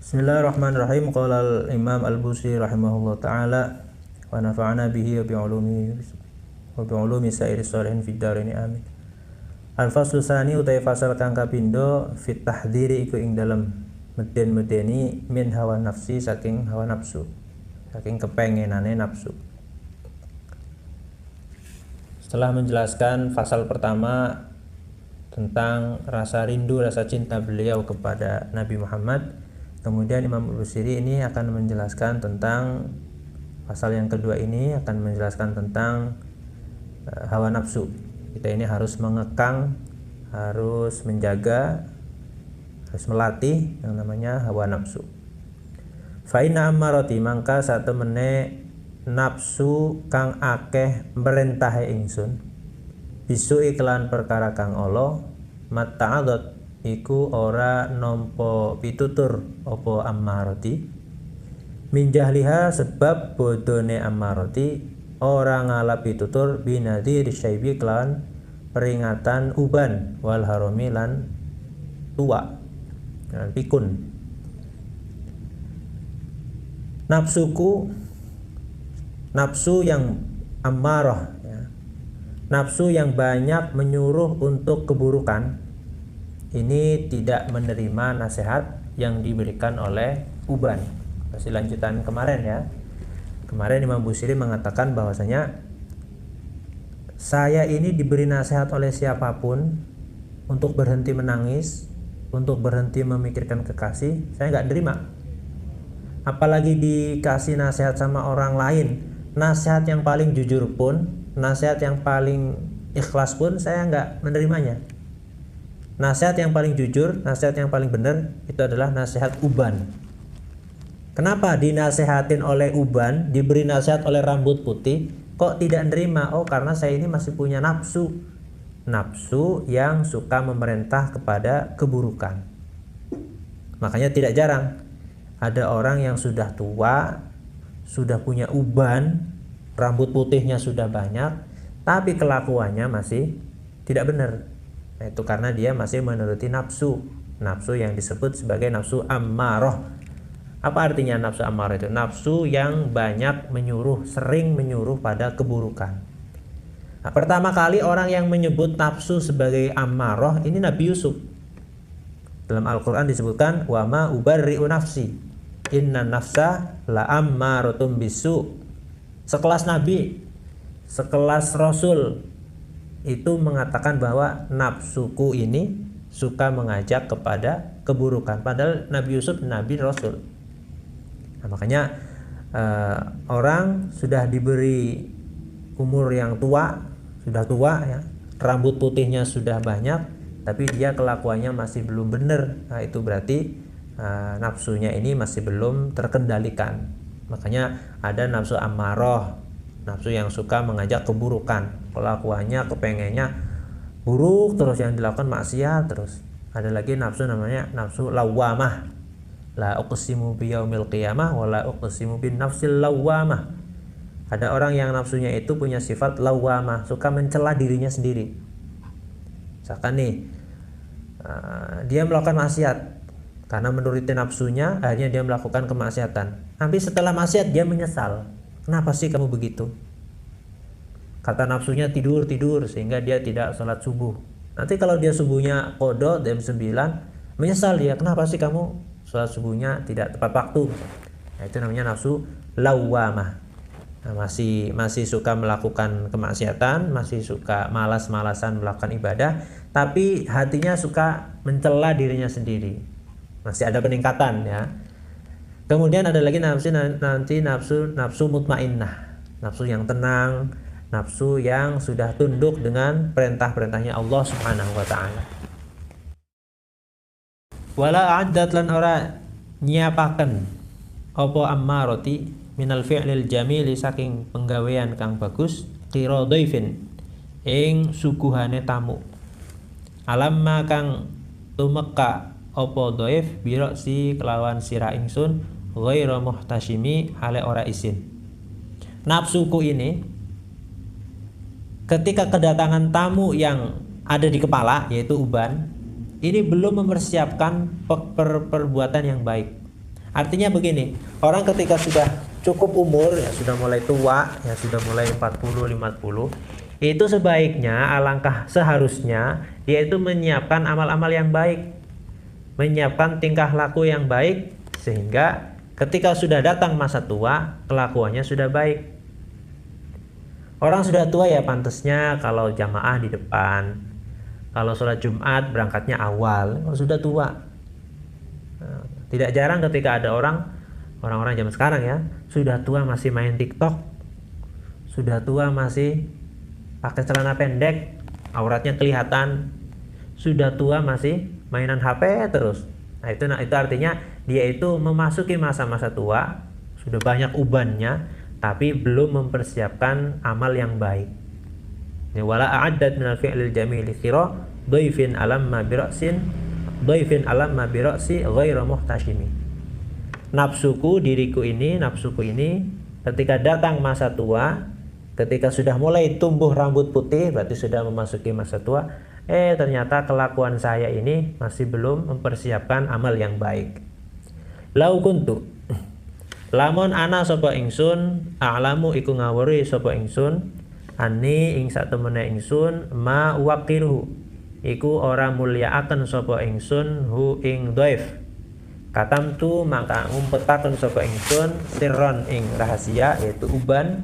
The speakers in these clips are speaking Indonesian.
Bismillahirrahmanirrahim. Qala al-Imam Al-Busiri rahimahullah ta'ala wa nafa'ana bihi wa bi'ulumi sa'iri sholihin fid dharain amin. Al-faslu tsani utai fasal kang kapindo fit tahdhiri iku ing dalem meden-medeni min hawa nafsi saking hawa nafsu, saking kepengenane nafsu. Setelah menjelaskan fasal pertama tentang rasa rindu, rasa cinta beliau kepada Nabi Muhammad, kemudian Imam Al-Busiri ini akan menjelaskan tentang pasal yang kedua, ini akan menjelaskan tentang hawa nafsu. Kita ini harus mengekang, harus menjaga, harus melatih yang namanya hawa nafsu. Fa inna ammarati mangka satemene nafsu kang akeh merintahe ingsun bisu iklan perkara kang Allah matta'adot iku ora nampa pitutur apa ammarati min jahliha sebab bodone ammarati ora ngalap pitutur binadhir syaibi klan peringatan uban wal harami lan tua dan pikun. Nafsu yang ammarah ya. Nafsu yang banyak menyuruh untuk keburukan ini tidak menerima nasihat yang diberikan oleh uban. Masih lanjutan kemarin ya. Kemarin Imam Busiri mengatakan bahwasanya saya ini diberi nasihat oleh siapapun untuk berhenti menangis, untuk berhenti memikirkan kekasih, saya nggak nerima. Apalagi dikasih nasihat sama orang lain, nasihat yang paling jujur pun, nasihat yang paling ikhlas pun saya nggak menerimanya. Nasihat yang paling jujur, nasihat yang paling benar itu adalah nasihat uban. Kenapa dinasehatin oleh uban, diberi nasihat oleh rambut putih, kok tidak menerima? Oh, karena saya ini masih punya nafsu. Nafsu yang suka memerintah kepada keburukan. Makanya tidak jarang ada orang yang sudah tua, sudah punya uban, rambut putihnya sudah banyak, tapi kelakuannya masih tidak benar. Nah, itu karena dia masih menuruti nafsu. Nafsu yang disebut sebagai nafsu ammarah. Apa artinya nafsu ammarah itu? Nafsu yang banyak menyuruh, sering menyuruh pada keburukan. Nah, pertama kali orang yang menyebut nafsu sebagai ammarah ini Nabi Yusuf. Dalam Al-Quran disebutkan wa ma ubarri'u nafsi inna nafsa la ammaratun bisu. Sekelas Nabi, sekelas Rasul itu mengatakan bahwa nafsuku ini suka mengajak kepada keburukan. Padahal Nabi Yusuf Nabi Rasul. Nah, makanya orang sudah diberi umur yang tua, sudah tua ya, rambut putihnya sudah banyak, tapi dia kelakuannya masih belum benar. Nah, itu berarti nafsunya ini masih belum terkendalikan. Makanya ada nafsu ammarah, nafsu yang suka mengajak keburukan, kelakuannya kepengennya buruk terus, yang dilakukan maksiat terus. Ada lagi nafsu namanya nafsu lawamah, la uqsimu biyaumil qiyamah wa la uqsimu bin nafsil lawamah. Ada orang yang nafsunya itu punya sifat lawamah, suka mencela dirinya sendiri. Misalkan nih dia melakukan maksiat, karena menuruti nafsunya akhirnya dia melakukan kemaksiatan. Tapi setelah maksiat dia menyesal. Kenapa sih kamu begitu? Kata nafsunya tidur sehingga dia tidak sholat subuh. Nanti kalau dia subuhnya qadha jam 9, menyesal dia, kenapa sih kamu sholat subuhnya tidak tepat waktu? Nah, itu namanya nafsu lawamah. Nah, masih suka melakukan kemaksiatan, masih suka malas-malasan melakukan ibadah, tapi hatinya suka mencela dirinya sendiri. Masih ada peningkatan ya. Kemudian ada lagi nafsu mutmainnah, nafsu yang tenang, nafsu yang sudah tunduk dengan perintah-perintahnya Allah Subhanahu wa taala. Wala a'addat lan ora nyiapaken apa ammarati minal fi'lil jamili saking penggawean kang bagus qira dhaifin ing suguhane tamu. Alamma kang tumeka apa dhaif biro si kelawan sira ingsun ghairu muhtashimi hale ora isin. Nafsuku ini ketika kedatangan tamu yang ada di kepala yaitu uban, ini belum mempersiapkan perbuatan yang baik. Artinya begini, orang ketika sudah cukup umur, ya sudah mulai tua, ya sudah mulai 40, 50, itu sebaiknya alangkah seharusnya dia itu menyiapkan amal-amal yang baik, menyiapkan tingkah laku yang baik, sehingga ketika sudah datang masa tua, kelakuannya sudah baik. Orang sudah tua ya pantasnya kalau jamaah di depan, kalau sholat Jumat berangkatnya awal, kalau sudah tua. Nah, tidak jarang ketika ada orang-orang zaman sekarang ya, sudah tua masih main TikTok, sudah tua masih pakai celana pendek, auratnya kelihatan, sudah tua masih mainan HP terus. Nah itu artinya dia itu memasuki masa-masa tua, sudah banyak ubannya, tapi belum mempersiapkan amal yang baik. Wala a'addat minal fi'lil jamili khira dhaifin alam ma bira'sin dhaifin alam ma bira'si ghairu muhtashimi. Nafsuku ini ketika datang masa tua, ketika sudah mulai tumbuh rambut putih, berarti sudah memasuki masa tua, ternyata kelakuan saya ini masih belum mempersiapkan amal yang baik. Lau kuntu, lamun ana sapa ingsun, a'lamu iku ngawuri sapa ingsun, ani ing satemene ingsun ma waqiruhu, iku ora mulyakaken sapa ingsun hu ing dhaif. Katamtu maka ngumpetaken sapa ingsun sirron ing rahasia, yaitu uban,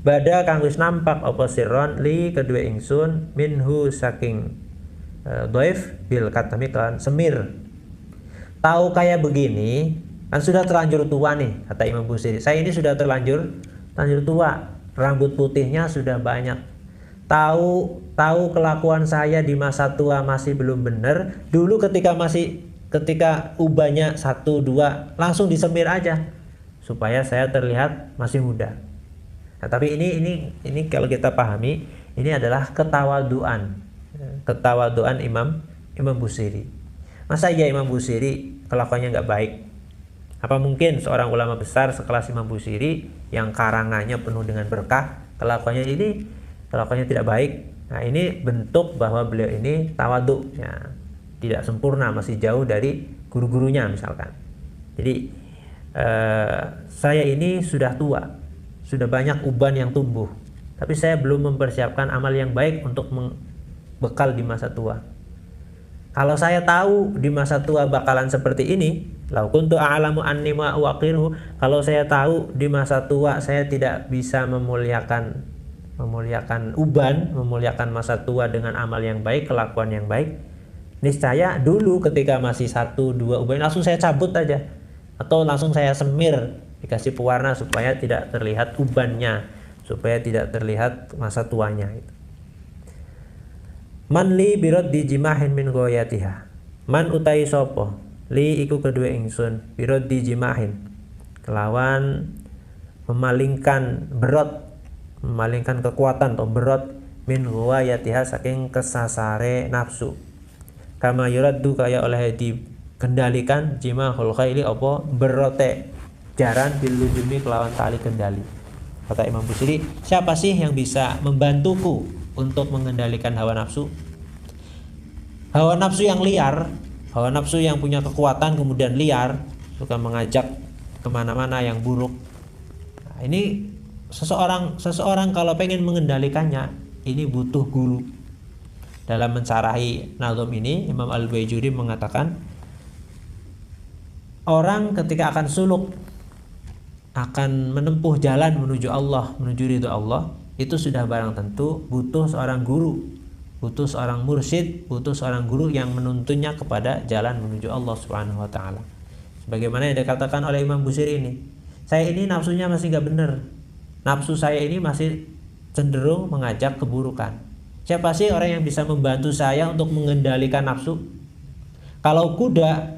bada kang wis nampak apa sirron li kedua ingsun minhu saking dhaif bil katami kan semir. Tahu kayak begini kan sudah terlanjur tua nih, kata Imam Busiri. Saya ini sudah terlanjur tua, rambut putihnya sudah banyak. Tahu kelakuan saya di masa tua masih belum benar. Dulu ketika ubannya 1, 2 langsung disemir aja supaya saya terlihat masih muda. Nah, tapi ini kalau kita pahami, ini adalah ketawaduan Imam Busiri. Masa iya Imam Busiri kelakuannya nggak baik? Apa mungkin seorang ulama besar sekelas Imam Busiri yang karangannya penuh dengan berkah, kelakuannya tidak baik? Nah, ini bentuk bahwa beliau ini tawadu, ya, tidak sempurna, masih jauh dari guru-gurunya misalkan. Jadi saya ini sudah tua, sudah banyak uban yang tumbuh, tapi saya belum mempersiapkan amal yang baik untuk bekal di masa tua. Kalau saya tahu di masa tua bakalan seperti ini, lau kuntu a'lamu anni ma waqiruhu, kalau saya tahu di masa tua saya tidak bisa memuliakan uban, memuliakan masa tua dengan amal yang baik, kelakuan yang baik, niscaya dulu ketika masih 1, 2 uban langsung saya cabut aja, atau langsung saya semir, dikasih pewarna supaya tidak terlihat ubannya, supaya tidak terlihat masa tuanya itu. Man li birad di jimahin min goyatiha, man utai sopo li iku kedua ingsun birad di jimahin, kelawan memalingkan kekuatan atau berot min goyatiha saking kesasare nafsu, kama yuraddu kaya oleh dikendalikan jimahul khaili apa berote jaran bil lujumi kelawan tali kendali. Kata Imam Busiri, siapa sih yang bisa membantuku untuk mengendalikan hawa nafsu? Hawa nafsu yang liar, hawa nafsu yang punya kekuatan kemudian liar, suka mengajak kemana-mana yang buruk. Nah, ini seseorang kalau pengen mengendalikannya, ini butuh guru. Dalam mencarahi nazom ini, Imam Al-Baijuri mengatakan, orang ketika akan suluk, akan menempuh jalan menuju Allah, menuju ridho Allah, itu sudah barang tentu butuh seorang guru, butuh seorang mursyid, butuh seorang guru yang menuntunnya kepada jalan menuju Allah Subhanahu wa taala. Sebagaimana yang dikatakan oleh Imam Busiri ini, saya ini nafsunya masih nggak benar. Nafsu saya ini masih cenderung mengajak keburukan. Siapa sih orang yang bisa membantu saya untuk mengendalikan nafsu? Kalau kuda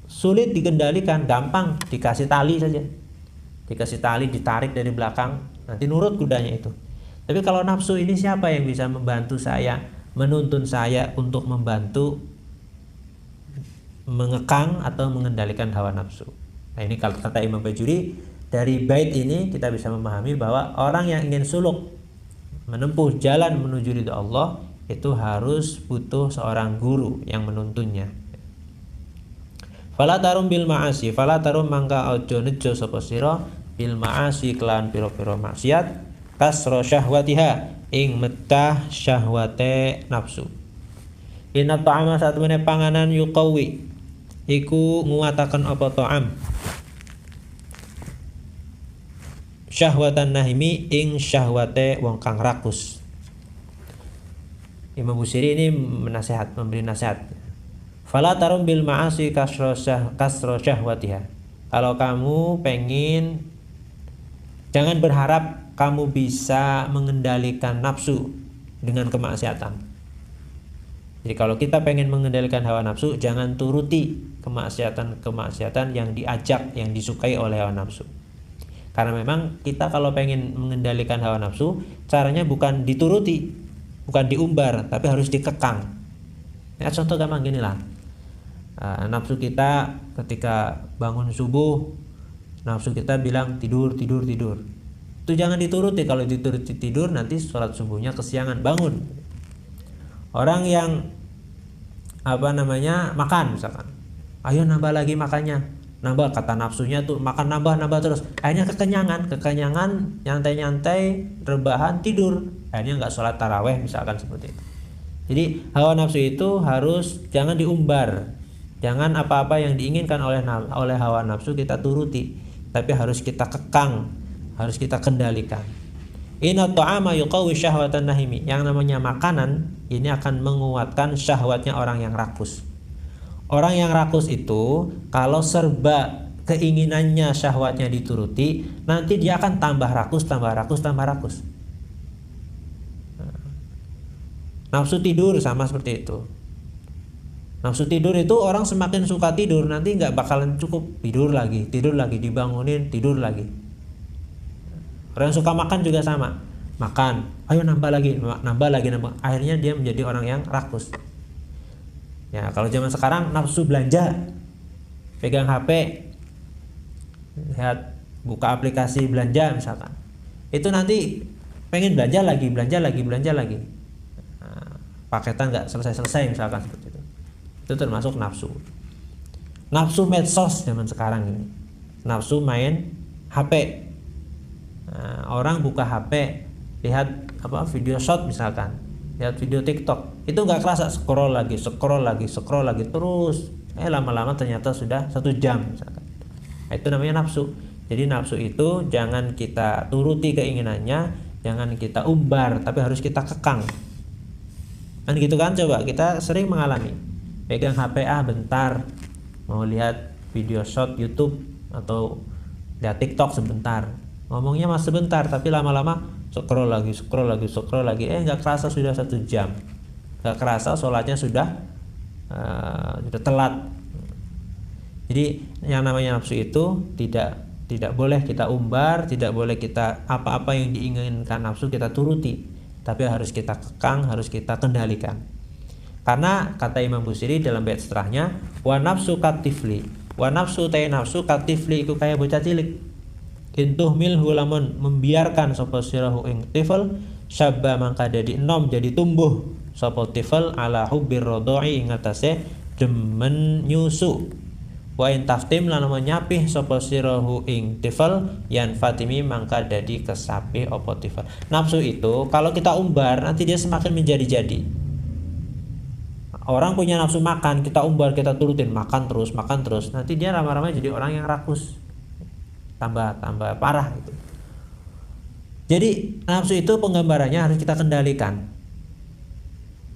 sulit dikendalikan, gampang, dikasih tali saja. Dikasih tali, ditarik dari belakang, nanti nurut kudanya itu. Tapi kalau nafsu ini, siapa yang bisa membantu saya, menuntun saya untuk membantu mengekang atau mengendalikan hawa nafsu? Nah, ini kalau kata Imam Bajuri, dari bait ini kita bisa memahami bahwa orang yang ingin suluk menempuh jalan menuju ridha Allah itu harus butuh seorang guru yang menuntunnya. Fala tarum bil ma'asi, fala tarum mangka ojo nejo sapa sira bil ma'asi kelan pira-pira maksiat kasra syahwatiha ing metah syahwate nafsu. Inna ta'ama satemene panganan yuqawi iku nguataken apa ta'am syahwatan nahimi ing syahwate wong kang rakus. Imam Busiri ini memberi nasihat. Fala tarum bil ma'asi kasra syahwatiha. Kalau kamu pengen, jangan berharap kamu bisa mengendalikan nafsu dengan kemaksiatan. Jadi kalau kita pengen mengendalikan hawa nafsu, jangan turuti kemaksiatan yang diajak, yang disukai oleh hawa nafsu. Karena memang kita kalau pengen mengendalikan hawa nafsu, caranya bukan dituruti, bukan diumbar, tapi harus dikekang. Ya, contoh gampang gini lah. Nafsu kita ketika bangun subuh, nafsu kita bilang tidur. Itu jangan dituruti. Kalau dituruti tidur, nanti sholat subuhnya kesiangan, bangun. Orang yang makan misalkan, ayo nambah lagi makannya, nambah, kata nafsunya tuh makan nambah terus, akhirnya kekenyangan, nyantai rebahan, tidur, akhirnya nggak sholat taraweh misalkan seperti itu. Jadi hawa nafsu itu harus jangan diumbar, jangan apa-apa yang diinginkan oleh hawa nafsu kita turuti, tapi harus kita kekang, harus kita kendalikan. Inna ta'ama yuqawi syahwatan nahimi. Yang namanya makanan ini akan menguatkan syahwatnya orang yang rakus. Orang yang rakus itu kalau serba keinginannya, syahwatnya dituruti, nanti dia akan tambah rakus. Nafsu tidur sama seperti itu. Nafsu tidur itu orang semakin suka tidur, nanti nggak bakalan cukup, tidur lagi, dibangunin, tidur lagi. Orang yang suka makan juga sama, makan, ayo nambah lagi, akhirnya dia menjadi orang yang rakus. Ya, kalau zaman sekarang nafsu belanja, pegang HP, lihat, buka aplikasi belanja misalkan, itu nanti pengen belanja lagi. Nah, paketan nggak selesai misalkan seperti itu termasuk nafsu. Nafsu medsos zaman sekarang ini, nafsu main HP. Nah, orang buka HP, lihat video short misalkan, lihat video TikTok, itu nggak kerasa scroll lagi terus, lama-lama ternyata sudah 1 jam misalkan. Nah, itu namanya nafsu. Jadi nafsu itu jangan kita turuti keinginannya, jangan kita umbar, tapi harus kita kekang. Kan gitu kan, coba kita sering mengalami, pegang HP bentar, mau lihat video short YouTube atau lihat TikTok sebentar, ngomongnya masih sebentar, tapi lama-lama scroll lagi, nggak kerasa sudah 1 jam, nggak kerasa sholatnya sudah telat. Jadi yang namanya nafsu itu tidak boleh kita umbar, tidak boleh kita apa-apa yang diinginkan nafsu kita turuti, tapi harus kita kekang, harus kita kendalikan. Karena kata Imam Busiri dalam bait setelahnya, wa nafsu katifli, wa nafsu katifli iku kaya bocah cilik. Kintuh milhu lamun membiarkan sapa sirahu ing tifel, syabba mangka dadi enom jadi tumbuh sapa tifel ala hubbir radai ing atase demen nyusu. Wa in taftim lan nyapih sapa sirahu ing tifel yan fatimi mangka dadi kesapih apa tifel. Nafsu itu kalau kita umbar nanti dia semakin menjadi-jadi. Orang punya nafsu makan, kita umbar, kita turutin, makan terus, nanti dia lama-lama jadi orang yang rakus, tambah parah gitu. Jadi nafsu itu penggambarannya harus kita kendalikan.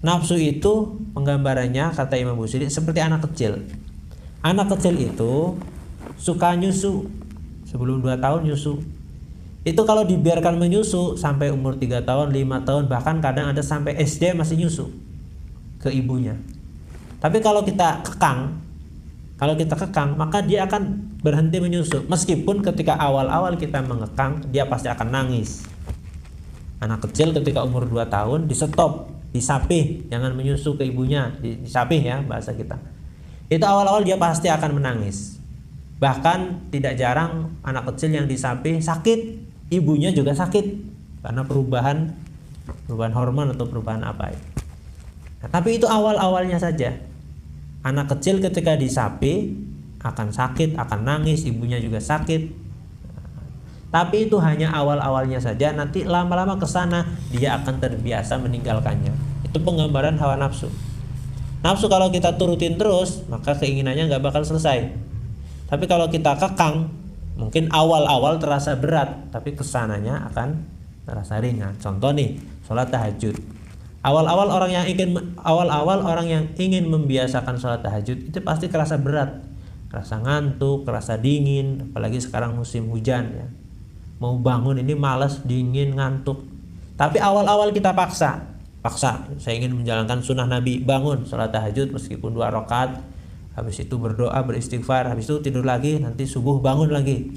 Nafsu itu penggambarannya kata Imam Busiri seperti anak kecil. Anak kecil itu suka nyusu, sebelum 2 tahun nyusu. Itu kalau dibiarkan menyusu sampai umur 3 tahun, 5 tahun, bahkan kadang ada sampai SD masih nyusu ke ibunya. Tapi kalau kita kekang, maka dia akan berhenti menyusu. Meskipun ketika awal-awal kita mengekang, dia pasti akan nangis. Anak kecil ketika umur 2 tahun di stop, disapih, jangan menyusu ke ibunya, disapih ya bahasa kita. Itu awal-awal dia pasti akan menangis. Bahkan tidak jarang anak kecil yang disapih sakit, ibunya juga sakit karena perubahan hormon atau perubahan apa itu. Nah, tapi itu awal-awalnya saja. Anak kecil ketika disapih akan sakit, akan nangis, ibunya juga sakit. Tapi itu hanya awal-awalnya saja, nanti lama-lama ke sana dia akan terbiasa meninggalkannya. Itu penggambaran hawa nafsu. Nafsu kalau kita turutin terus, maka keinginannya nggak bakal selesai. Tapi kalau kita kekang, mungkin awal-awal terasa berat, tapi kesananya akan terasa ringan. Contoh nih, sholat tahajud. Awal-awal orang yang ingin membiasakan sholat tahajud itu pasti kerasa berat, kerasa ngantuk, kerasa dingin, apalagi sekarang musim hujan ya. Mau bangun ini malas, dingin, ngantuk. Tapi awal-awal kita paksa. Saya ingin menjalankan sunnah Nabi, bangun sholat tahajud meskipun 2 rakaat, habis itu berdoa, beristighfar, habis itu tidur lagi, nanti subuh bangun lagi.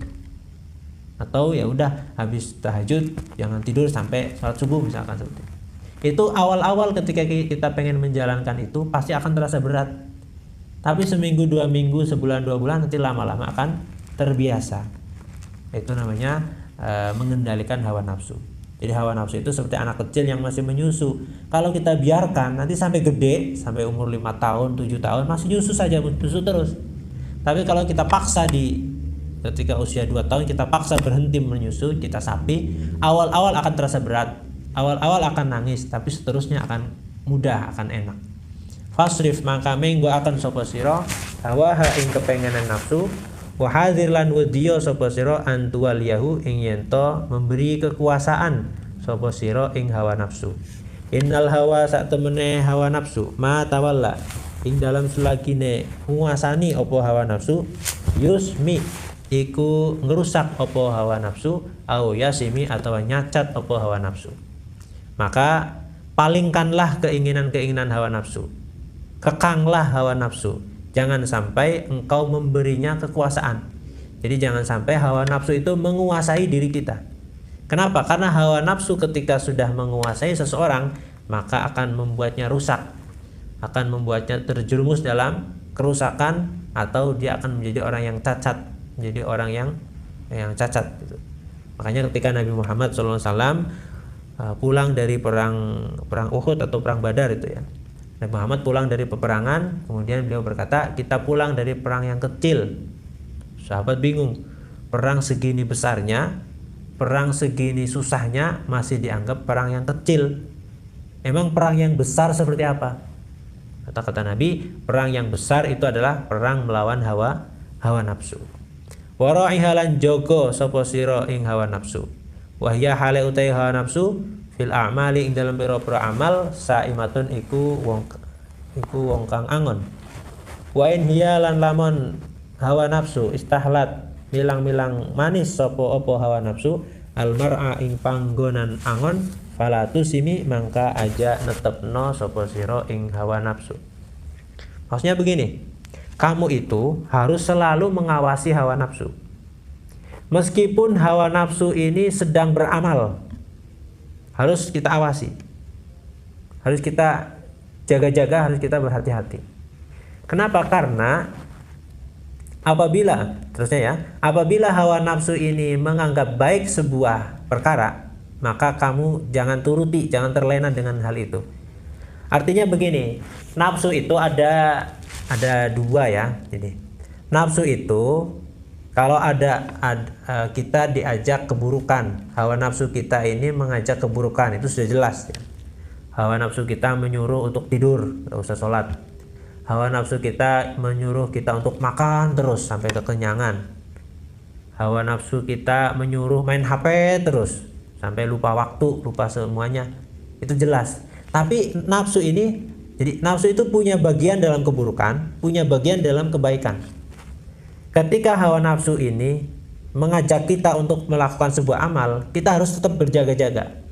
Atau ya udah habis tahajud jangan tidur sampai sholat subuh misalkan seperti itu. Itu awal-awal ketika kita pengen menjalankan itu pasti akan terasa berat. Tapi seminggu, 2 minggu, sebulan, 2 bulan nanti lama-lama akan terbiasa. Itu namanya mengendalikan hawa nafsu. Jadi hawa nafsu itu seperti anak kecil yang masih menyusu. Kalau kita biarkan nanti sampai gede, sampai umur 5 tahun, 7 tahun masih nyusu saja, menyusu terus. Tapi kalau kita paksa ketika usia 2 tahun kita paksa berhenti menyusu, kita sapi, awal-awal akan terasa berat. Awal-awal akan nangis, tapi seterusnya akan mudah, akan enak. Fasrif maka menggo akan sapa sira hawa ing kepengenan nafsu, wa hadir lan wedya sapa sira antual yahu ing yento memberi kekuasaan sapa sira ing hawa nafsu. Innal hawa sak temene hawa nafsu ma tawalla ing dalam selagine nguasani apa hawa nafsu yusmi iku ngerusak apa hawa nafsu au yasimi atau nyacat apa hawa nafsu. Maka palingkanlah keinginan-keinginan hawa nafsu, kekanglah hawa nafsu, jangan sampai engkau memberinya kekuasaan. Jadi jangan sampai hawa nafsu itu menguasai diri kita. Kenapa? Karena hawa nafsu ketika sudah menguasai seseorang maka akan membuatnya rusak, akan membuatnya terjerumus dalam kerusakan, atau dia akan menjadi orang yang cacat, menjadi orang yang cacat gitu. Makanya ketika Nabi Muhammad SAW pulang dari perang Uhud atau perang Badar itu ya, Nabi Muhammad pulang dari peperangan, kemudian beliau berkata, kita pulang dari perang yang kecil. Sahabat bingung, perang segini besarnya, perang segini susahnya masih dianggap perang yang kecil. Emang perang yang besar seperti apa? Kata Nabi, perang yang besar itu adalah perang melawan hawa nafsu. Wara'iha lan jogo sapa sira ing hawa nafsu. Wahya hale utai hawa nafsu fil a'mali ing dalam pira-pira amal saimatun iku wong kang angon. Wa in hiya lan lamun hawa nafsu istahlat milang-milang manis sapa apa hawa nafsu al mar'a ing panggonan angon fala tusimi mangka aja netepno sapa sira ing hawa nafsu. Maksudnya begini, kamu itu harus selalu mengawasi hawa nafsu. Meskipun hawa nafsu ini sedang beramal, harus kita awasi, harus kita jaga-jaga, harus kita berhati-hati. Kenapa? Karena apabila hawa nafsu ini menganggap baik sebuah perkara, maka kamu jangan turuti, jangan terlena dengan hal itu. Artinya begini, nafsu itu ada 2 ya. Jadi nafsu itu kalau kita diajak keburukan, hawa nafsu kita ini mengajak keburukan, itu sudah jelas ya. Hawa nafsu kita menyuruh untuk tidur, tidak usah sholat. Hawa nafsu kita menyuruh kita untuk makan terus sampai kekenyangan. Hawa nafsu kita menyuruh main HP terus sampai lupa waktu, lupa semuanya. Itu jelas. Tapi nafsu itu punya bagian dalam keburukan, punya bagian dalam kebaikan. Ketika hawa nafsu ini mengajak kita untuk melakukan sebuah amal, kita harus tetap berjaga-jaga.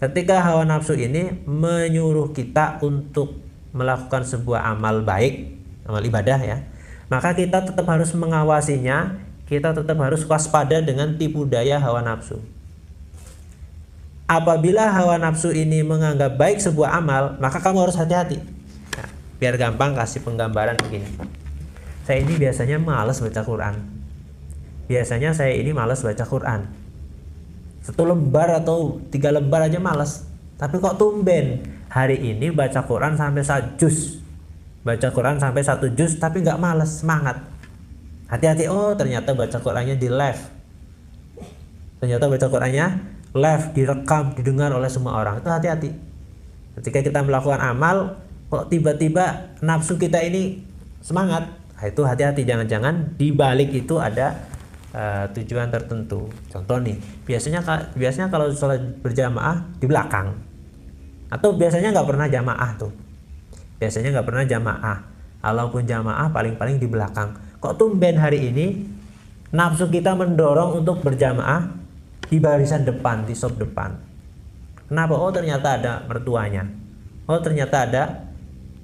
Ketika hawa nafsu ini menyuruh kita untuk melakukan sebuah amal baik, amal ibadah ya, maka kita tetap harus mengawasinya, kita tetap harus waspada dengan tipu daya hawa nafsu. Apabila hawa nafsu ini menganggap baik sebuah amal, maka kamu harus hati-hati. Nah, biar gampang kasih penggambaran begini. Saya ini biasanya malas baca Quran. Satu lembar atau 3 lembar aja malas. Tapi kok tumben hari ini baca Quran sampai 1 juz. Baca Quran sampai 1 juz tapi nggak malas, semangat. Hati-hati, oh ternyata baca Qur'annya di live. Ternyata baca Qur'annya live, direkam, didengar oleh semua orang. Itu hati-hati. Ketika kita melakukan amal, kok tiba-tiba nafsu kita ini semangat, nah, itu hati-hati, jangan-jangan di balik itu ada tujuan tertentu. Contoh nih, biasanya kalau sholat berjamaah di belakang, atau biasanya nggak pernah jamaah tuh. Biasanya nggak pernah jamaah. Kalaupun jamaah paling-paling di belakang. Kok tumben hari ini nafsu kita mendorong untuk berjamaah di barisan depan, di sop depan. Kenapa? Oh ternyata ada mertuanya. Oh ternyata ada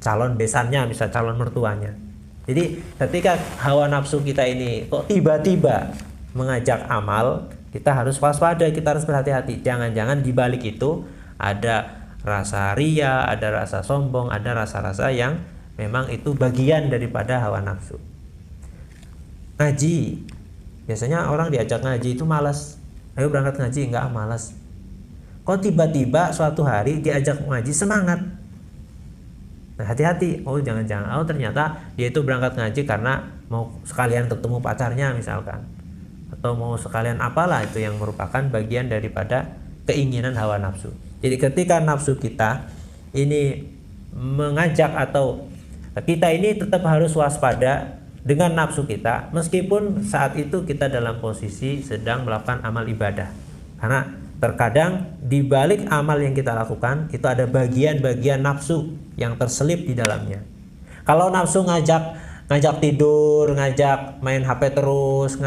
calon besannya, misal calon mertuanya. Jadi ketika hawa nafsu kita ini kok tiba-tiba mengajak amal, kita harus waspada, kita harus berhati-hati. Jangan-jangan di balik itu ada rasa ria, ada rasa sombong, ada rasa-rasa yang memang itu bagian daripada hawa nafsu. Ngaji, biasanya orang diajak ngaji itu malas. Ayo berangkat ngaji, enggak, malas. Kok tiba-tiba suatu hari diajak ngaji semangat. Nah, hati-hati. Oh jangan-jangan, oh ternyata dia itu berangkat ngaji karena mau sekalian ketemu pacarnya misalkan, atau mau sekalian apalah, itu yang merupakan bagian daripada keinginan hawa nafsu. Jadi ketika nafsu kita ini mengajak, atau kita ini tetap harus waspada dengan nafsu kita, meskipun saat itu kita dalam posisi sedang melakukan amal ibadah. Karena terkadang di balik amal yang kita lakukan itu ada bagian-bagian nafsu yang terselip di dalamnya. Kalau nafsu ngajak tidur, ngajak main HP terus,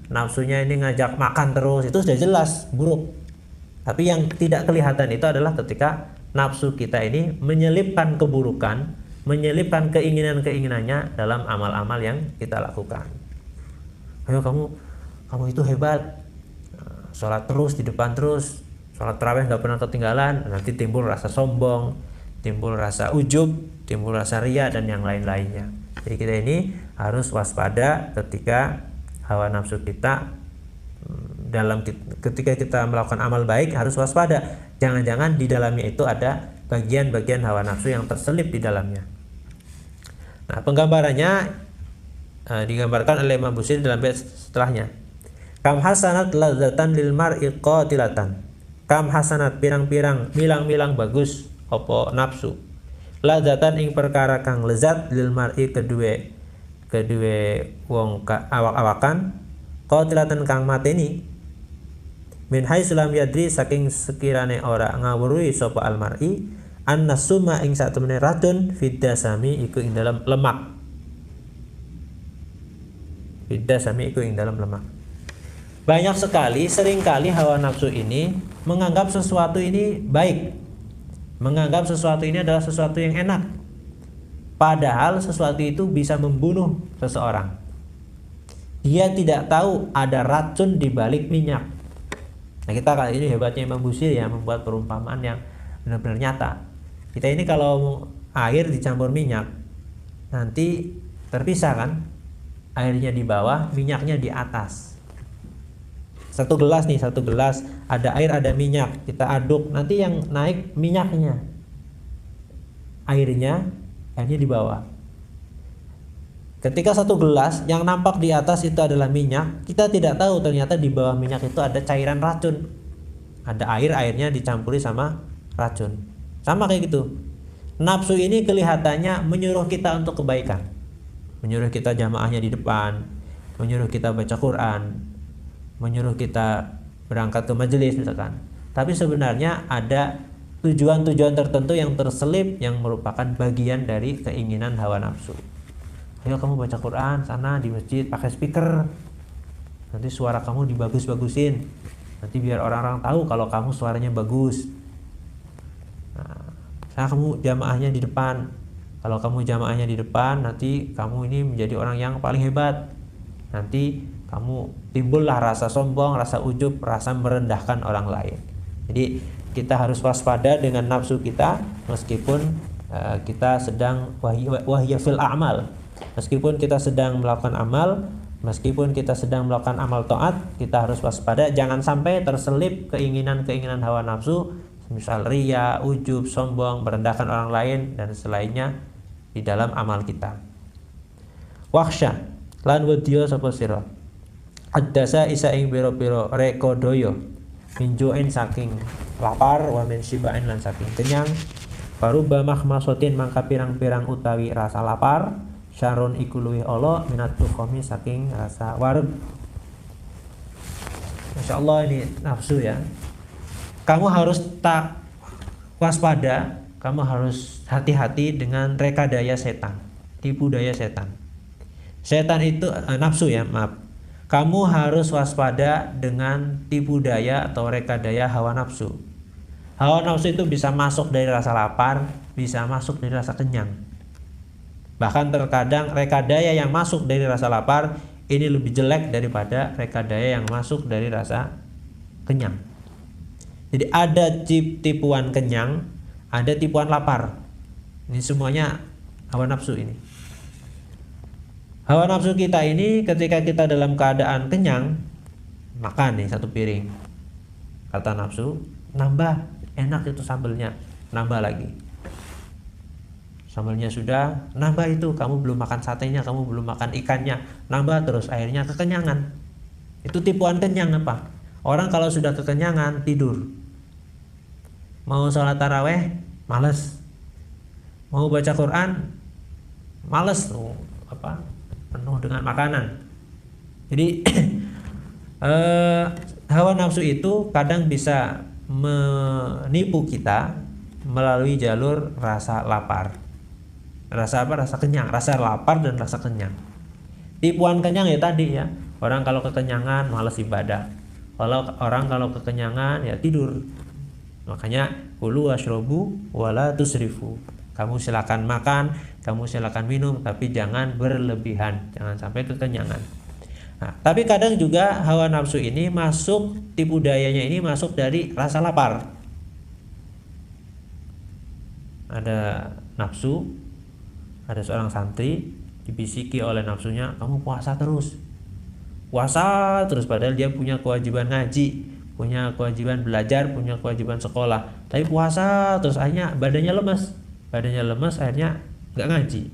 nafsunya ini ngajak makan terus, itu sudah jelas buruk. Tapi yang tidak kelihatan itu adalah ketika nafsu kita ini menyelipkan keburukan, menyelipkan keinginan-keinginannya dalam amal-amal yang kita lakukan. Ayo kamu itu hebat, sholat terus di depan terus, sholat tarawih nggak pernah ketinggalan. Nanti timbul rasa sombong, timbul rasa ujub, timbul rasa ria dan yang lain-lainnya. Jadi kita ini harus waspada ketika hawa nafsu kita ketika kita melakukan amal baik, harus waspada. Jangan-jangan di dalamnya itu ada bagian-bagian hawa nafsu yang terselip di dalamnya. Nah, penggambarannya digambarkan oleh Imam Busiri dalam bait setelahnya. Kam hasanat ladzatan lil mar'i qatilatan. Kam hasanat pirang-pirang milang-milang bagus apa nafsu. Ladzatan ing perkara kang lezat lil mar'i kedue wong awak-awakan, qatilatan kang mateni. Min haitsu lam yadri, saking sekirane ora ngawruhi sapa al mar'i annasuma ing satemene racun fiddasami iku ing dalam lemak. Fiddasami iku ing dalam lemak. Banyak sekali, seringkali hawa nafsu ini menganggap sesuatu ini baik, menganggap sesuatu ini adalah sesuatu yang enak, padahal sesuatu itu bisa membunuh seseorang. Dia tidak tahu ada racun di balik minyak. Nah, kita kali ini hebatnya Imam Busiri ya, membuat perumpamaan yang benar-benar nyata. Kita ini kalau air dicampur minyak, nanti terpisah kan, airnya di bawah, minyaknya di atas. Satu gelas ada air ada minyak, kita aduk, nanti yang naik minyaknya, airnya di bawah. Ketika satu gelas yang nampak di atas itu adalah minyak, kita tidak tahu ternyata di bawah minyak itu ada cairan racun, ada airnya dicampuri sama racun. Sama kayak gitu, nafsu ini kelihatannya menyuruh kita untuk kebaikan, menyuruh kita jamaahnya di depan, menyuruh kita baca Quran, menyuruh kita berangkat ke majelis misalkan. Tapi sebenarnya ada tujuan-tujuan tertentu yang terselip yang merupakan bagian dari keinginan hawa nafsu. Ayo kamu baca Quran sana di masjid pakai speaker, nanti suara kamu dibagus-bagusin, nanti biar orang-orang tahu kalau kamu suaranya bagus. Nah, kamu jamaahnya di depan. Kalau kamu jamaahnya di depan, nanti kamu ini menjadi orang yang paling hebat. Nanti kamu timbullah rasa sombong, rasa ujub, rasa merendahkan orang lain. Jadi kita harus waspada dengan nafsu kita, meskipun kita sedang wahya fil a'mal, meskipun kita sedang melakukan amal, meskipun kita sedang melakukan amal taat, kita harus waspada, jangan sampai terselip keinginan-keinginan hawa nafsu, misal ria, ujub, sombong, merendahkan orang lain dan selainnya di dalam amal kita. Wakhsha, lan wedya sapa sira addasa isa ing pira-pira rekodaya minjuin saking lapar wa min sibain lan saking kenyang paruba mahmasotin mangka pirang-pirang utawi rasa lapar syarun iku luwih ala minat tukhami saking rasa wareg. Masyaallah, ini nafsu ya. Kamu harus tak waspada, kamu harus hati-hati dengan rekadaya setan, tipu daya setan. Setan itu nafsu ya, maaf. Kamu harus waspada dengan tipu daya atau rekadaya hawa nafsu. Hawa nafsu itu bisa masuk dari rasa lapar, bisa masuk dari rasa kenyang. Bahkan terkadang rekadaya yang masuk dari rasa lapar ini lebih jelek daripada rekadaya yang masuk dari rasa kenyang. Jadi ada tipuan kenyang, ada tipuan lapar. Ini semuanya hawa nafsu ini. Hawa nafsu kita ini ketika kita dalam keadaan kenyang, makan nih satu piring. Kata nafsu, nambah, enak itu sambelnya, nambah lagi. Sambelnya sudah, nambah itu, kamu belum makan satenya, kamu belum makan ikannya, nambah terus, akhirnya kekenyangan. Itu tipuan kenyang apa? Orang kalau sudah kekenyangan tidur. Mau sholat taraweh, males. Mau baca Quran, males tuh, penuh dengan makanan. Jadi hawa nafsu itu kadang bisa menipu kita melalui jalur rasa lapar. Rasa apa? Rasa kenyang, rasa lapar dan rasa kenyang. Tipuan kenyang ya tadi ya. Orang kalau kekenyangan malas ibadah. Orang kalau kekenyangan ya tidur. Makanya kulu washrobu wala tusrifu. Kamu silakan makan, kamu silakan minum, tapi jangan berlebihan, jangan sampai kekenyangan. Nah, tapi kadang juga hawa nafsu ini masuk, tipu dayanya ini masuk dari rasa lapar. Ada nafsu, ada seorang santri dibisiki oleh nafsunya, kamu puasa terus padahal dia punya kewajiban ngaji, punya kewajiban belajar, punya kewajiban sekolah, tapi puasa terus, akhirnya badannya lemes akhirnya nggak ngaji.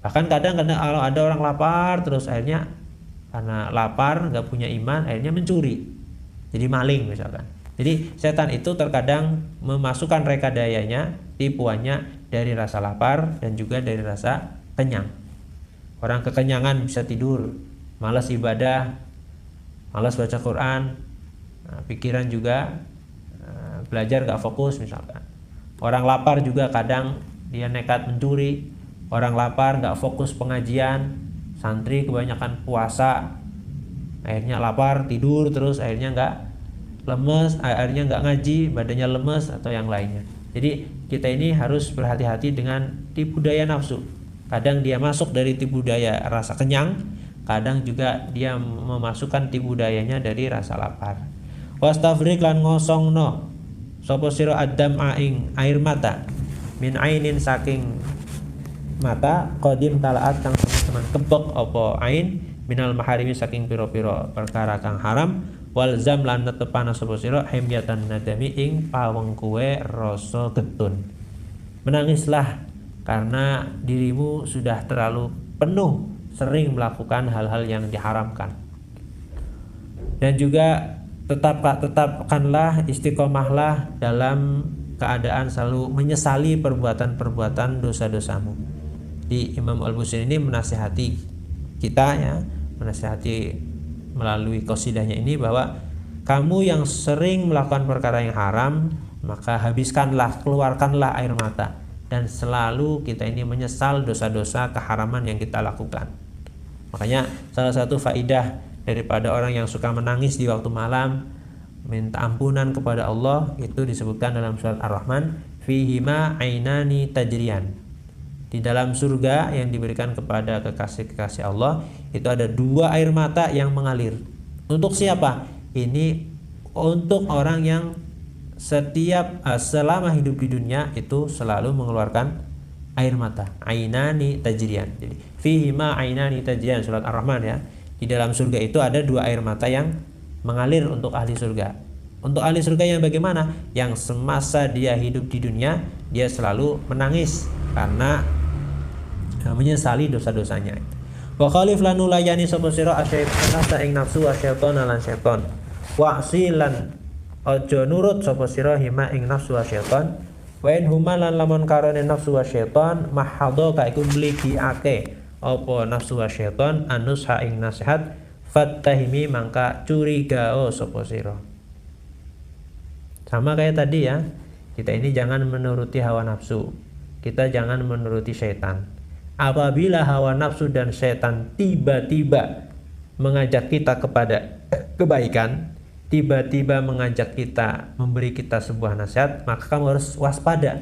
Bahkan kadang kalau ada orang lapar terus akhirnya karena lapar nggak punya iman akhirnya mencuri, jadi maling misalkan. Jadi setan itu terkadang memasukkan rekadayanya, tipuannya dari rasa lapar dan juga dari rasa kenyang. Orang kekenyangan bisa tidur, malas ibadah, malas baca Quran, pikiran juga belajar gak fokus misalkan. Orang lapar juga kadang dia nekat mencuri, orang lapar gak fokus pengajian, santri kebanyakan puasa, akhirnya lapar tidur terus, akhirnya akhirnya nggak ngaji, badannya lemes atau yang lainnya. Jadi kita ini harus berhati-hati dengan tipu daya nafsu. Kadang dia masuk dari tipu daya rasa kenyang, kadang juga dia memasukkan tipu dayanya dari rasa lapar. Wastafrik lan ngosongno sapa sira adam aing air mata min ainin saking mata qadim talaat kang teman kebek apa ain minal maharimi saking pira-pira perkara kang haram wal zam lan netepana sapa sira himyatan nadami ing pawengkuwe rasa getun. Menangislah karena dirimu sudah terlalu penuh sering melakukan hal-hal yang diharamkan. Dan juga tetapkanlah istiqomahlah dalam keadaan selalu menyesali perbuatan-perbuatan dosa-dosamu. Di Imam Al-Busiri ini menasihati kita ya, menasihati melalui qasidahnya ini bahwa kamu yang sering melakukan perkara yang haram, maka habiskanlah, keluarkanlah air mata, dan selalu kita ini menyesal dosa-dosa keharaman yang kita lakukan. Makanya salah satu faidah daripada orang yang suka menangis di waktu malam, minta ampunan kepada Allah, itu disebutkan dalam surat Ar-Rahman, fihima ainani tajriyan. Di dalam surga yang diberikan kepada kekasih-kekasih Allah itu ada dua air mata yang mengalir. Untuk siapa? Ini untuk orang yang selama hidup di dunia itu selalu mengeluarkan air mata. Ainani tajriyan. Jadi fihima ainani tajriyan, surat Ar-Rahman ya. Di dalam surga itu ada dua air mata yang mengalir untuk ahli surga. Untuk ahli surga yang bagaimana? Yang semasa dia hidup di dunia dia selalu menangis karena menyesali dosa-dosanya. Wa khalif lan nulayani sapa sira asyaitan ing nafsu wa syaitan lan syaitan. Wa silan aja nurut sapa sira hima ing nafsu wa syaitan. Wa in huma lan lamun karone nafsu wa syaitan mahadha ka iku mligiake apa nafsu wa syaitan anusha ing nasihat fattahimi mangka curigao sapa sira. Sama kayak tadi ya. Kita ini jangan menuruti hawa nafsu. Kita jangan menuruti syaitan. Apabila hawa nafsu dan setan tiba-tiba mengajak kita kepada kebaikan, tiba-tiba mengajak kita, memberi kita sebuah nasihat, maka kamu harus waspada.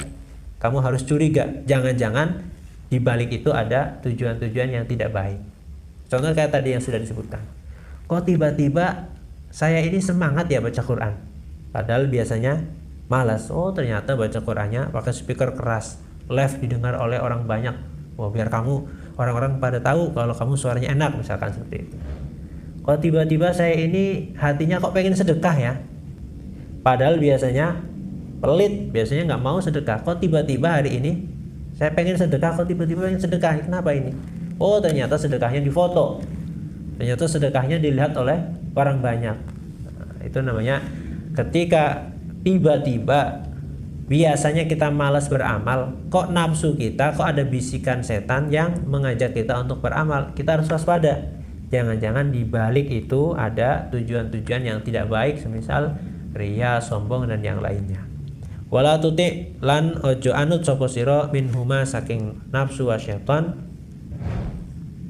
Kamu harus curiga. Jangan-jangan di balik itu ada tujuan-tujuan yang tidak baik. Contoh kayak tadi yang sudah disebutkan. Kok tiba-tiba saya ini semangat ya baca Quran? Padahal biasanya malas. Oh, ternyata baca Qurannya pakai speaker keras, live didengar oleh orang banyak. Wah, biar kamu orang-orang pada tahu kalau kamu suaranya enak, misalkan seperti itu. Kok tiba-tiba saya ini hatinya kok pengen sedekah ya? Padahal biasanya pelit, biasanya nggak mau sedekah. Kok tiba-tiba hari ini saya pengen sedekah, kok tiba-tiba pengen sedekah? Kenapa ini? Oh, ternyata sedekahnya difoto. Ternyata sedekahnya dilihat oleh orang banyak. Nah, itu namanya ketika tiba-tiba biasanya kita malas beramal, kok nafsu kita, kok ada bisikan setan yang mengajak kita untuk beramal. Kita harus waspada. Jangan-jangan di balik itu ada tujuan-tujuan yang tidak baik, semisal riya, sombong dan yang lainnya. Wala tuti lan ojo anut sapa sira minhuma saking nafsu wa syaitan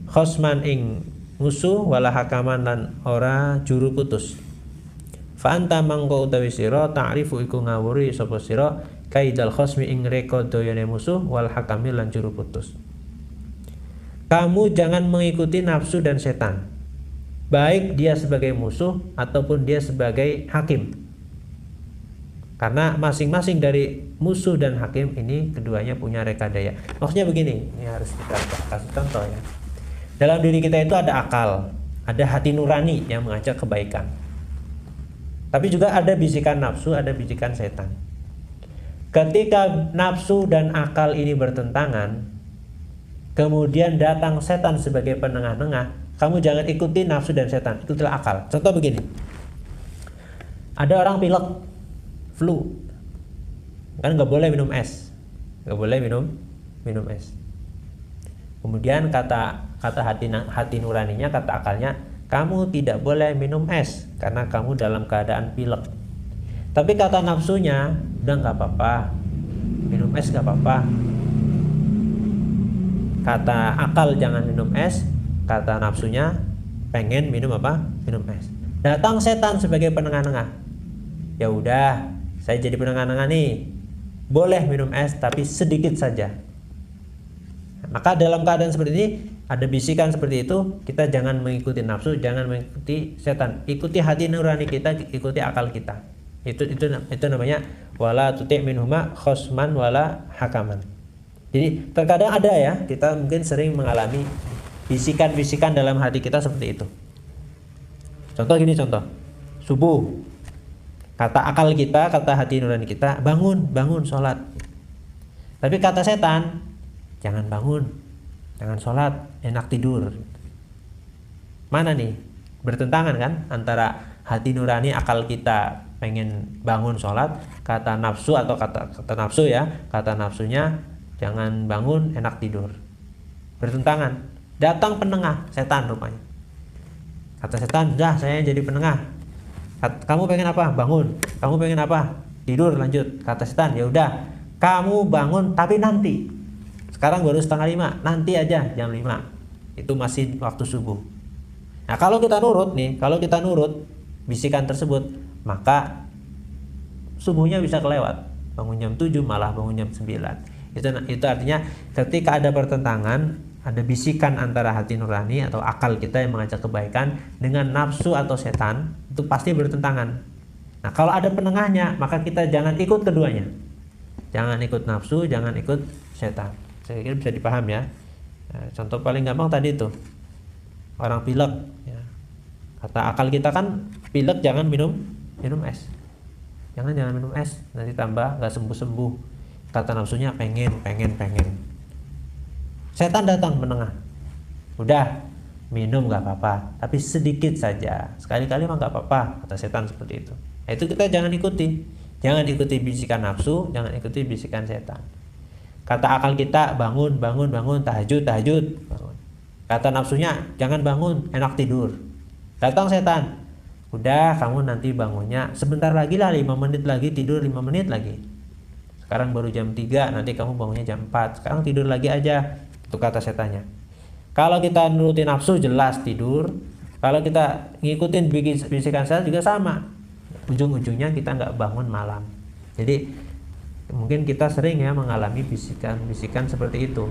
khosman ing musuh wala hakaman lan ora juru putus. Fa anta mangko utawi sira ta'rifu iku ngawuri sapa sira kaidal khosmi ing reka dayane musuh wal hakami lan juru putus. Kamu jangan mengikuti nafsu dan setan, baik dia sebagai musuh ataupun dia sebagai hakim. Karena masing-masing dari musuh dan hakim ini keduanya punya reka daya. Maksudnya begini, ini harus kita kasih contoh ya. Dalam diri kita itu ada akal, ada hati nurani yang mengajak kebaikan. Tapi juga ada bisikan nafsu, ada bisikan setan. Ketika nafsu dan akal ini bertentangan, kemudian datang setan sebagai penengah-tengah, kamu jangan ikuti nafsu dan setan, ikutilah akal. Contoh begini, ada orang pilek, flu, kan nggak boleh minum es, nggak boleh minum es. Kemudian kata hati nuraninya, kata akalnya, kamu tidak boleh minum es karena kamu dalam keadaan pilek. Tapi kata nafsunya, udah nggak apa-apa, minum es nggak apa-apa. Kata akal jangan minum es, kata nafsunya pengen minum apa? Minum es. Datang setan sebagai penengah-tengah. Ya udah, saya jadi penengah-tengah nih. Boleh minum es tapi sedikit saja. Maka dalam keadaan seperti ini, ada bisikan seperti itu, kita jangan mengikuti nafsu, jangan mengikuti setan. Ikuti hati nurani kita, ikuti akal kita. Itu namanya wala tuti' minhuma khosman wala hakaman. Jadi terkadang ada ya, kita mungkin sering mengalami bisikan-bisikan dalam hati kita seperti itu. Contoh gini, contoh subuh, kata akal kita, kata hati nurani kita, bangun sholat. Tapi kata setan, jangan bangun, jangan sholat, enak tidur. Mana nih? Bertentangan kan antara hati nurani akal kita pengen bangun sholat, kata nafsu atau kata nafsu ya, kata nafsunya jangan bangun, enak tidur. Bertentangan. Datang penengah, setan rupanya. Kata setan, dah saya jadi penengah. Kamu pengen apa? Bangun. Kamu pengen apa? Tidur, lanjut. Kata setan, ya udah, kamu bangun tapi nanti. Sekarang baru 4:30, nanti aja jam 5. Itu masih waktu subuh. Nah, kalau kita nurut nih, kalau kita nurut bisikan tersebut, maka subuhnya bisa kelewat. Bangun jam 7 malah bangun jam 9. Itu artinya ketika ada pertentangan, ada bisikan antara hati nurani atau akal kita yang mengajak kebaikan dengan nafsu atau setan, itu pasti bertentangan. Nah, kalau ada penengahnya, maka kita jangan ikut keduanya. Jangan ikut nafsu, jangan ikut setan. Saya kira bisa dipaham ya. Nah, contoh paling gampang tadi itu, orang pilek ya. Kata akal kita kan, pilek jangan minum es. Jangan minum es, nanti tambah nggak sembuh-sembuh. Kata nafsunya pengen. Setan datang menengah. Udah, minum nggak apa-apa, tapi sedikit saja, sekali-kali mah nggak apa-apa, kata setan seperti itu. Nah, itu kita jangan ikuti, jangan ikuti bisikan nafsu, jangan ikuti bisikan setan. Kata akal kita bangun, bangun, bangun, tahajud, tahajud, bangun. Kata nafsunya jangan bangun, enak tidur. Datang setan, udah kamu nanti bangunnya sebentar lagi lah, 5 menit lagi, tidur 5 menit lagi. Sekarang baru jam 3, nanti kamu bangunnya jam 4, sekarang tidur lagi aja. Itu kata setannya. Kalau kita nurutin nafsu jelas tidur, kalau kita ngikutin bisikan setan juga sama, ujung-ujungnya kita nggak bangun malam. Jadi mungkin kita sering ya mengalami bisikan-bisikan seperti itu.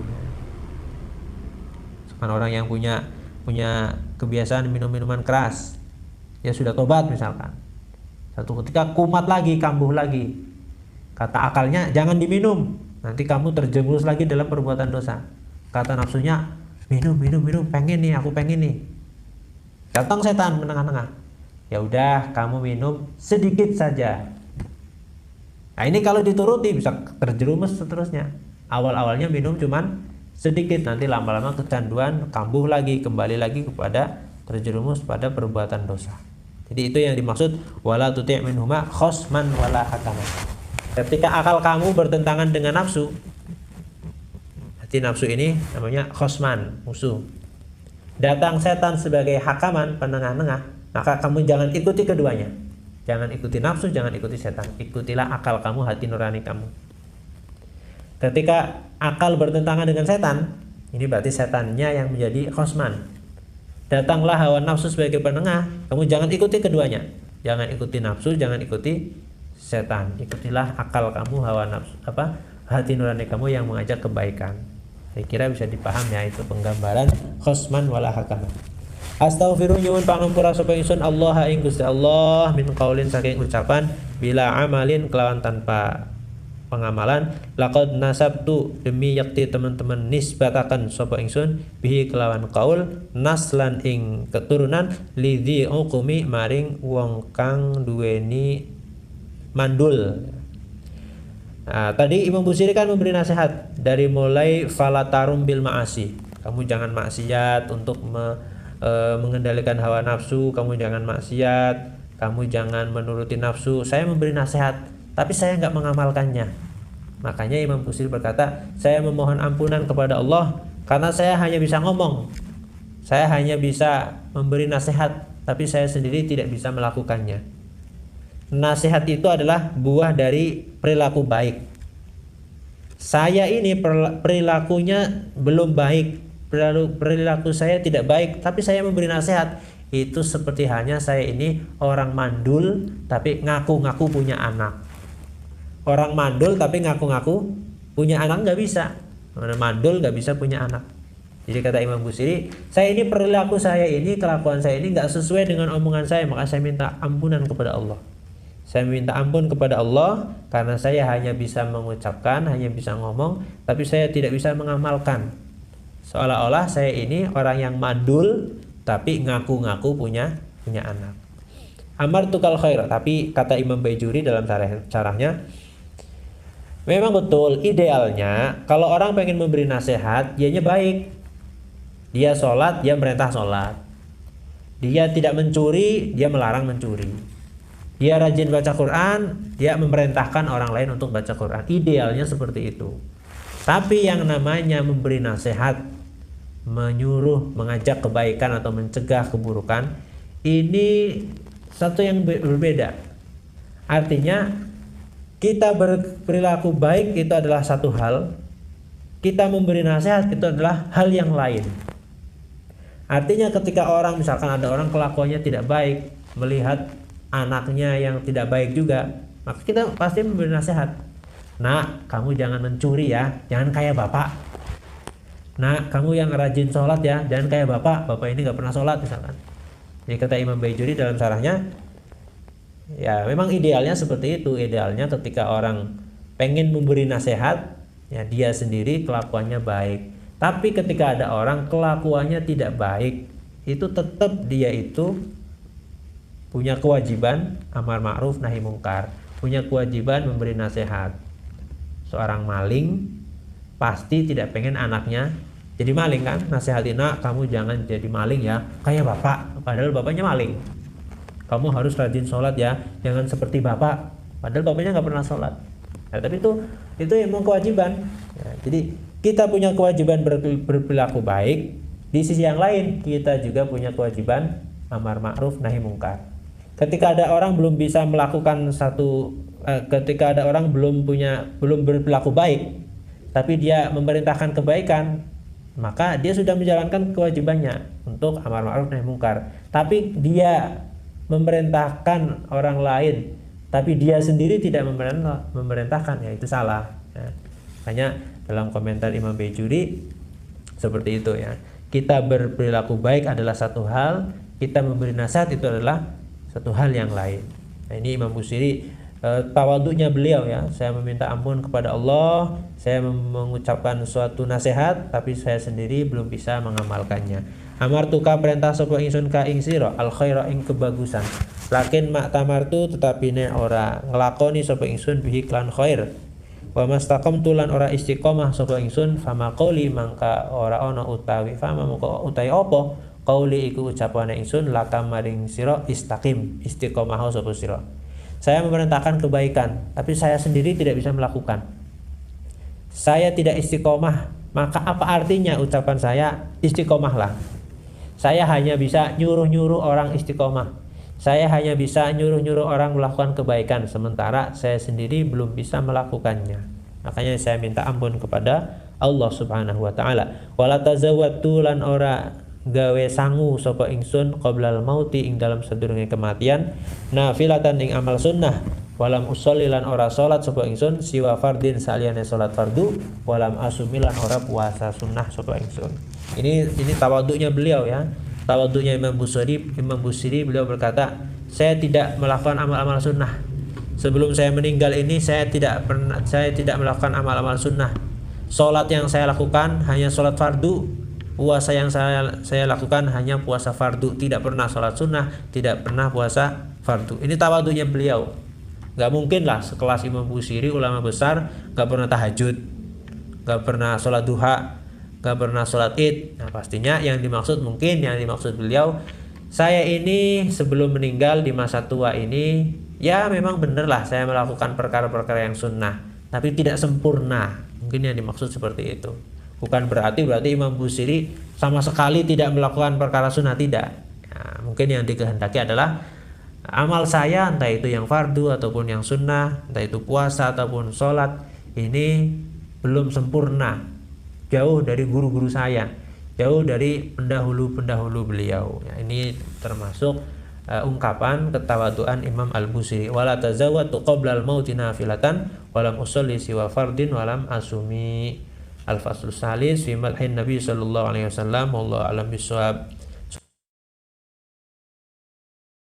Kan orang yang punya kebiasaan minum minuman keras, ya sudah tobat misalkan, satu ketika kumat lagi, kambuh lagi, kata akalnya jangan diminum, nanti kamu terjerumus lagi dalam perbuatan dosa. Kata nafsunya minum, pengen nih, aku pengen nih. Datang setan menengah-tengah, ya udah kamu minum sedikit saja. Nah ini kalau dituruti bisa terjerumus seterusnya. Awal-awalnya minum cuman sedikit, nanti lama-lama kecanduan, kambuh lagi, kembali lagi kepada terjerumus pada perbuatan dosa. Jadi itu yang dimaksud wala tuti' minhuma khosman wala hakaman. Ketika akal kamu bertentangan dengan nafsu, hati nafsu ini namanya khosman, musuh. Datang setan sebagai hakaman, penengah-tengah, maka kamu jangan ikuti keduanya. Jangan ikuti nafsu, jangan ikuti setan. Ikutilah akal kamu, hati nurani kamu. Ketika akal bertentangan dengan setan, ini berarti setannya yang menjadi khosman. Datanglah hawa nafsu sebagai penengah, kamu jangan ikuti keduanya. Jangan ikuti nafsu, jangan ikuti setan. Ikutilah akal kamu, hawa nafsu, hati nurani kamu yang mengajak kebaikan. Saya kira bisa dipaham ya, itu penggambaran khosman wala hakaman. Astaghfiru nyuwun pangampura sapa ingsun Allah ing Gusti Allah min qaulin saking ucapan bila amalin kelawan tanpa pengamalan laqad nasabtu demi yakti teman-teman nisbatakan sapa ingsun bihi kelawan qaul naslan ing keturunan lidhi uqumi maring wong kang duweni mandul. Nah, tadi Imam Busiri kan memberi nasihat dari mulai falatarum bil ma'asi. Kamu jangan maksiat untuk mengendalikan hawa nafsu, kamu jangan maksiat, kamu jangan menuruti nafsu. Saya memberi nasihat, tapi saya nggak mengamalkannya. Makanya Imam Busiri berkata, saya memohon ampunan kepada Allah karena saya hanya bisa ngomong, saya hanya bisa memberi nasihat, tapi saya sendiri tidak bisa melakukannya. Nasihat itu adalah buah dari perilaku baik. Saya ini perilakunya belum baik, perilaku saya tidak baik, tapi saya memberi nasihat. Itu seperti hanya saya ini orang mandul tapi ngaku-ngaku punya anak. Orang mandul tapi ngaku-ngaku punya anak nggak bisa. Orang mandul nggak bisa punya anak. Jadi kata Imam Busiri, saya ini perilaku saya ini, kelakuan saya ini nggak sesuai dengan omongan saya, maka saya minta ampunan kepada Allah. Saya minta ampun kepada Allah karena saya hanya bisa mengucapkan, hanya bisa ngomong, tapi saya tidak bisa mengamalkan. Seolah-olah saya ini orang yang mandul tapi ngaku-ngaku punya anak. Amar tukal khair, tapi kata Imam Baijuri dalam caranya, memang betul idealnya kalau orang pengen memberi nasihat, dianya baik. Dia sholat, dia merintah sholat. Dia tidak mencuri, dia melarang mencuri. Dia rajin baca Quran, dia memerintahkan orang lain untuk baca Quran. Idealnya seperti itu. Tapi yang namanya memberi nasihat, menyuruh, mengajak kebaikan atau mencegah keburukan, ini satu yang berbeda. Artinya kita berperilaku baik itu adalah satu hal, kita memberi nasihat itu adalah hal yang lain. Artinya ketika orang, misalkan ada orang kelakuannya tidak baik, melihat anaknya yang tidak baik juga, maka kita pasti memberi nasihat. Nak, kamu jangan mencuri ya, jangan kayak bapak. Nak, kamu yang rajin sholat ya, jangan kayak bapak. Bapak ini gak pernah sholat misalkan. Jadi kata Imam Baijuri dalam syarahnya, ya memang idealnya seperti itu. Idealnya ketika orang pengen memberi nasihat, ya dia sendiri kelakuannya baik. Tapi ketika ada orang kelakuannya tidak baik, itu tetap dia itu punya kewajiban amar ma'ruf nahi mungkar, punya kewajiban memberi nasihat. Seorang maling pasti tidak pengen anaknya jadi maling kan, nasihatin, nak kamu jangan jadi maling ya, kayak bapak, padahal bapaknya maling. Kamu harus rajin sholat ya, jangan seperti bapak, padahal bapaknya nggak pernah sholat. Nah, tapi itu emang kewajiban. Ya, jadi kita punya kewajiban berperilaku baik. Di sisi yang lain kita juga punya kewajiban amar ma'ruf nahi mungkar. Ketika ada orang belum bisa melakukan ketika ada orang belum berperilaku baik, tapi dia memerintahkan kebaikan, maka dia sudah menjalankan kewajibannya untuk amar ma'ruf nahi mungkar. Tapi dia memerintahkan orang lain, tapi dia sendiri tidak memerintahkan, ya itu salah. Ya. Makanya dalam komentar Imam Bejuri seperti itu ya. Kita berperilaku baik adalah satu hal, kita memberi nasihat itu adalah satu hal yang lain. Nah, ini Imam Busiri tawaduknya beliau ya. Saya meminta ampun kepada Allah, saya mengucapkan suatu nasihat tapi saya sendiri belum bisa mengamalkannya. Amartuka perintah sapa ingsun ka ing sira al khaira ing kebagusan. Lakin mak tamartu tetapi ne ora nglakoni sapa ingsun bihi klan khair. Wa mastaqamtu lan ora istiqomah sapa ingsun fama qauli mangka ora ana utawi fama moko utawi apa qauli iku ucapane ingsun laka maring sira istaqim istiqomah sapa sira. Saya memerintahkan kebaikan tapi saya sendiri tidak bisa melakukan. Saya tidak istiqomah, maka apa artinya ucapan saya istiqomahlah? Saya hanya bisa nyuruh-nyuruh orang istiqomah. Saya hanya bisa nyuruh-nyuruh orang melakukan kebaikan, sementara saya sendiri belum bisa melakukannya. Makanya saya minta ampun kepada Allah Subhanahu wa taala. Wala tazawwatu lan ora gawe sangu sapa ingsun qoblal mauti ing dalam sadurunge kematian, nafilatan ing amal sunnah, walam usolli lan ora salat sapa ingsun siwa fardin saliyane salat fardu, walam asumi lan ora puasa sunnah sapa ingsun. Ini tawaduknya beliau ya. Tawaduknya Imam Busiri beliau berkata, saya tidak melakukan amal-amal sunnah. Sebelum saya meninggal ini saya tidak melakukan amal-amal sunnah. Salat yang saya lakukan hanya salat fardu. Puasa yang saya lakukan hanya puasa fardu. Tidak pernah salat sunnah, tidak pernah puasa fardu. Ini tawaduknya beliau. Gak mungkin lah sekelas Imam Busiri, ulama besar, gak pernah tahajud, gak pernah salat duha, gak pernah sholat id. Nah pastinya yang dimaksud beliau, saya ini sebelum meninggal di masa tua ini ya memang bener lah saya melakukan perkara-perkara yang sunnah tapi tidak sempurna. Mungkin yang dimaksud seperti itu. Bukan berarti Imam Busiri sama sekali tidak melakukan perkara sunnah, tidak. Nah, mungkin yang dikehendaki adalah amal saya entah itu yang fardu ataupun yang sunnah, entah itu puasa ataupun sholat, ini belum sempurna, jauh dari guru-guru saya, jauh dari pendahulu-pendahulu beliau. Ya, ini termasuk ungkapan ketawaduan Imam Al-Busiri. Wala tazawwatu qabla al-mauti nafilatan walam usolli siwa fardin walam asumi. Al-faslus salis fi madhin Nabi sallallahu alaihi wasallam. Wallahu a'lam bishawab.